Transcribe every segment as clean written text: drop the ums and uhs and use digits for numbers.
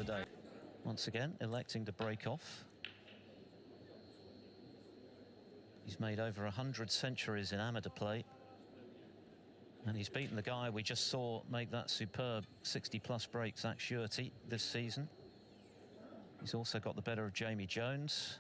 day. Once again, electing to break off. He's made over 100 centuries in amateur play. And he's beaten the guy we just saw make that superb 60-plus break, Zach Shootout, this season. He's also got the better of Jamie Jones.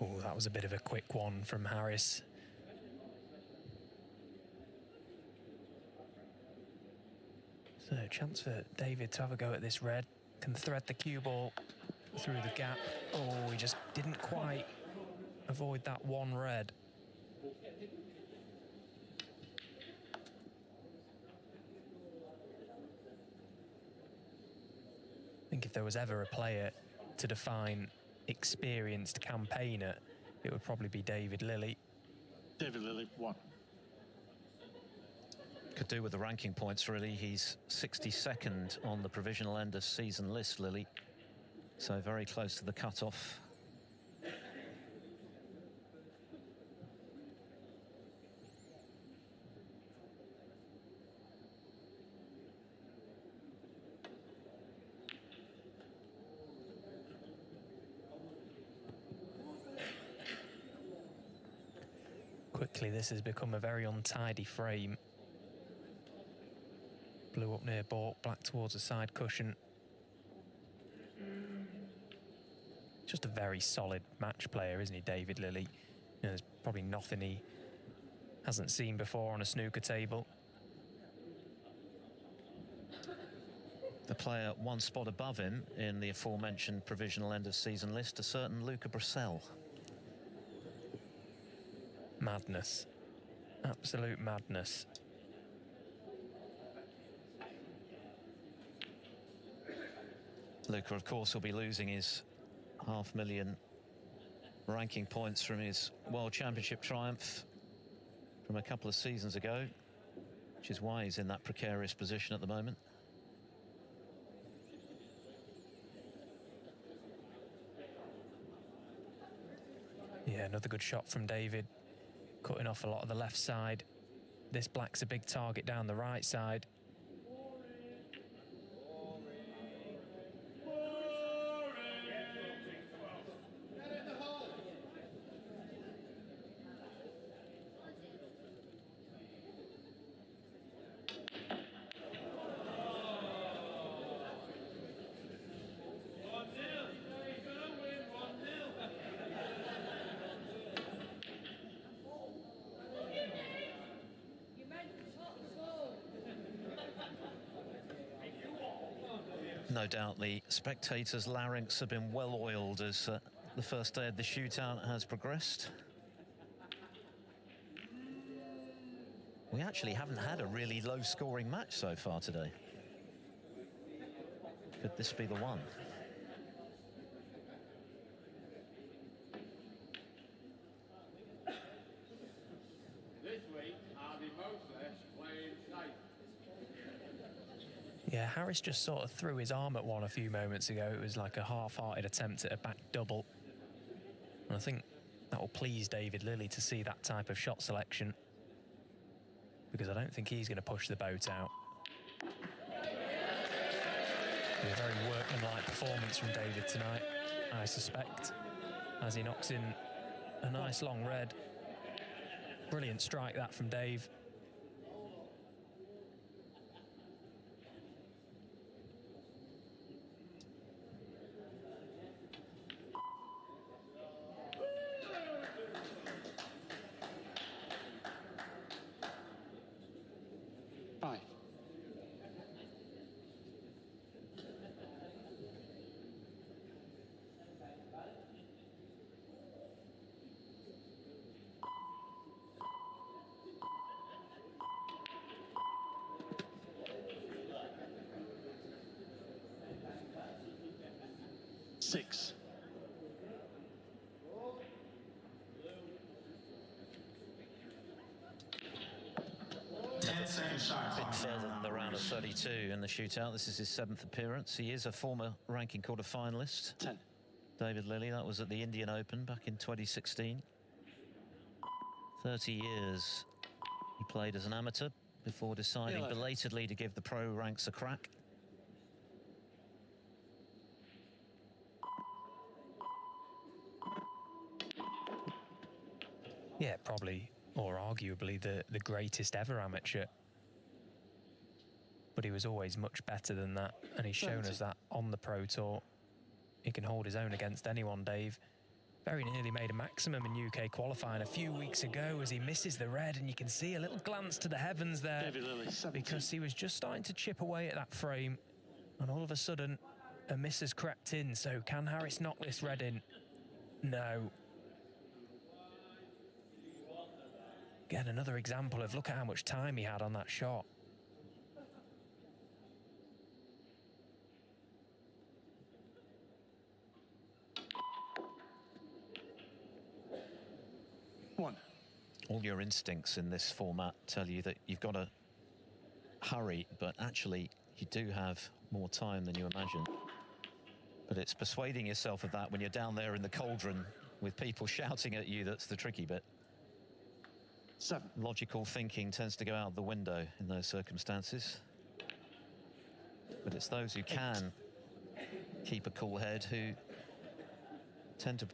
Oh, that was a bit of a quick one from Harris. So, chance for David to have a go at this red. Can thread the cue ball through the gap. Oh, he just didn't quite avoid that one red. I think if there was ever a player to define experienced campaigner, it would probably be David Lilley. David Lilley, 1. Could do with the ranking points, really. He's 62nd on the provisional end of season list, Lilley. So very close to the cut-off. Quickly, this has become a very untidy frame. Blue up near baulk, black towards the side cushion. Just a very solid match player, isn't he, David Lilley? You know, there's probably nothing he hasn't seen before on a snooker table. The player one spot above him in the aforementioned provisional end of season list, a certain Luca Brissell. Madness. Absolute madness. Luca, of course, will be losing his 500,000 ranking points from his World Championship triumph from a couple of seasons ago, which is why he's in that precarious position at the moment. Yeah, another good shot from David, cutting off a lot of the left side. This black's a big target down the right side. No doubt the spectators' larynx have been well oiled as the first day of the shootout has progressed. We actually haven't had a really low-scoring match so far today. Could this be the one? This week, Hardy Moses playing safe. Yeah, Harris just sort of threw his arm at one a few moments ago. It was like a half-hearted attempt at a back double. And I think that will please David Lilley to see that type of shot selection, because I don't think he's going to push the boat out. It'll be a very workmanlike performance from David tonight, I suspect, as he knocks in a nice long red. Brilliant strike that from Dave. A bit further than the round of 32 in the shootout. This is his 7th appearance. He is a former ranking quarter finalist. 10. David Lilley, that was at the Indian Open back in 2016. 30 years he played as an amateur before deciding belatedly to give the pro ranks a crack. Yeah, probably, or arguably, the greatest ever amateur. But he was always much better than that, and he's shown us that on the Pro Tour. He can hold his own against anyone, Dave. Very nearly made a maximum in UK qualifying a few weeks ago as he misses the red, and you can see a little glance to the heavens there because he was just starting to chip away at that frame, and all of a sudden a miss has crept in. So can Harris knock this red in? No. Again, another example of look at how much time he had on that shot. All your instincts in this format tell you that you've got to hurry, but actually you do have more time than you imagine. But it's persuading yourself of that when you're down there in the cauldron with people shouting at you that's the tricky bit. 7. Logical thinking tends to go out the window in those circumstances. But it's those who can keep a cool head who tend to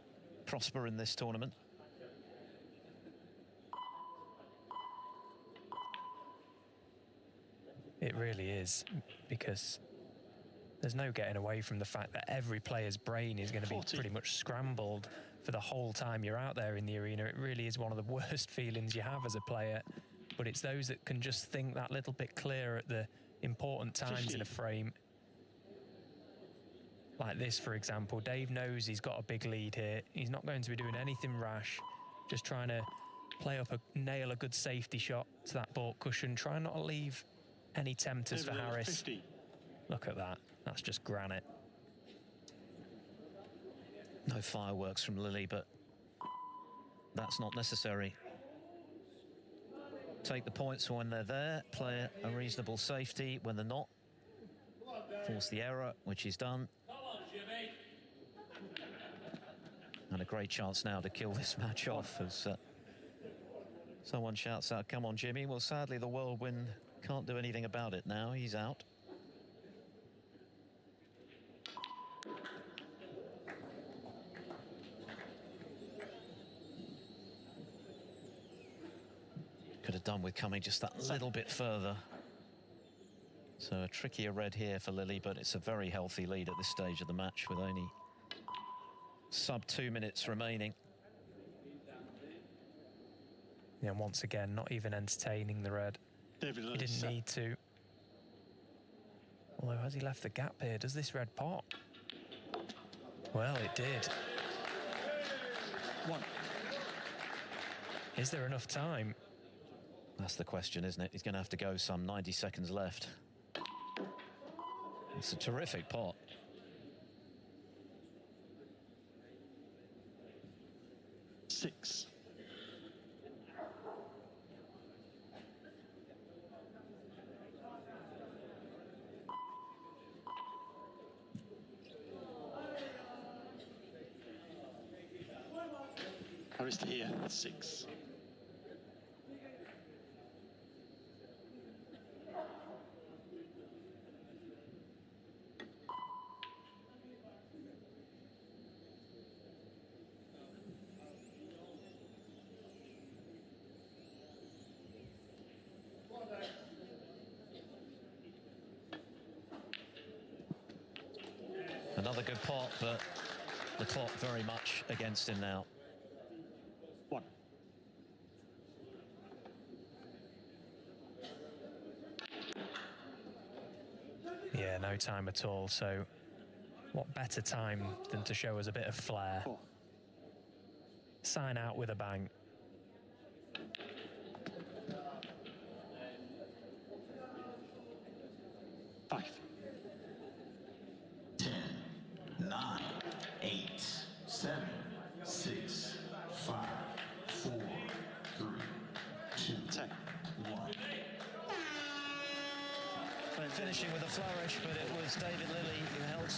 prosper in this tournament. It really is, because there's no getting away from the fact that every player's brain is going to be pretty much scrambled for the whole time you're out there in the arena. It really is one of the worst feelings you have as a player, but it's those that can just think that little bit clearer at the important times in a frame. Like this, for example. Dave knows he's got a big lead here. He's not going to be doing anything rash, just trying to nail a good safety shot to that baulk cushion, try not to leave any tempters for Harris. 50. Look at that. That's just granite. No fireworks from Lilley, but that's not necessary. Take the points when they're there, play a reasonable safety when they're not. Force the error, which he's done. And a great chance now to kill this match off as someone shouts out, "Come on, Jimmy." Well, sadly, the whirlwind can't do anything about it now. He's out. Could have done with coming just that little bit further. So a trickier red here for Lilley, but it's a very healthy lead at this stage of the match with only sub 2 minutes remaining. Yeah, and once again, not even entertaining the red. He didn't need to. Although, has he left the gap here? Does this red pot? Well, it did. 1. Is there enough time? That's the question, isn't it? He's going to have to go some 90 seconds left. It's a terrific pot. Six. Harris Tahir, 6. Another good pot, but the clock very much against him now. 1. Yeah, no time at all. So what better time than to show us a bit of flair? 4. Sign out with a bang. finishing with a flourish, but it was David Lilley who held